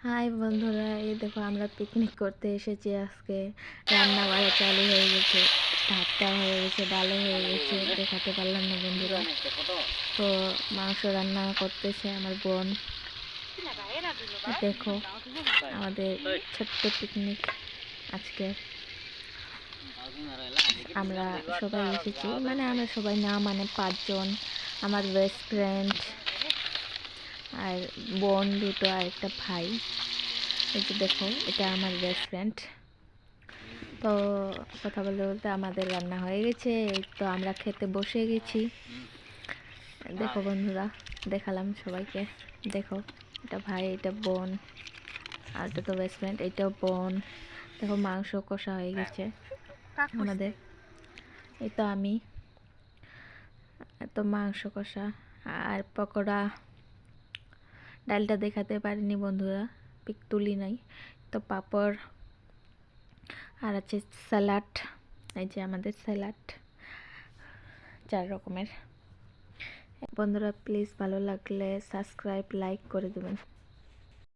High বন্ধুরা, এই দেখো আমরা পিকনিক করতে এসেছি। আজকে রান্না বাড়া চালু হয়ে গেছে, ভাতটা হয়ে গেছে, ডালও হয়ে গেছে, দেখাতে পারলাম না বন্ধুরা। তো মাংস রান্না করতেছে আমার বোন। দেখো আমাদের ছোট্ট পিকনিক আজকে। আমরা সবাই এসেছি, মানে আমরা সবাই না, মানে 5 জন, আমার বেস্ট ফ্রেন্ড আর বোন দুটো আর একটা ভাই। এই যে দেখো, এটা আমার বেস্ট ফ্রেন্ড। তো কথা বলতে বলতে আমাদের রান্না হয়ে গেছে, তো আমরা খেতে বসে গেছি। দেখো বন্ধুরা, দেখালাম সবাইকে। দেখো, এটা ভাই, এটা বোন, আর এটা তো বেস্ট ফ্রেন্ড, এটাও বোন। দেখো মাংস কষা হয়ে গেছে আমাদের। এই তো আমি, তো মাংস কষা আর পকোড়া। ডালটা দেখাতে পারিনি বন্ধুরা, পিক তুলি নাই। তো পাঁপড় আর আছে স্যালাড। এই যে আমাদের স্যালাড 4 রকমের। বন্ধুরা প্লিজ ভালো লাগলে সাবস্ক্রাইব, লাইক করে দেবেন।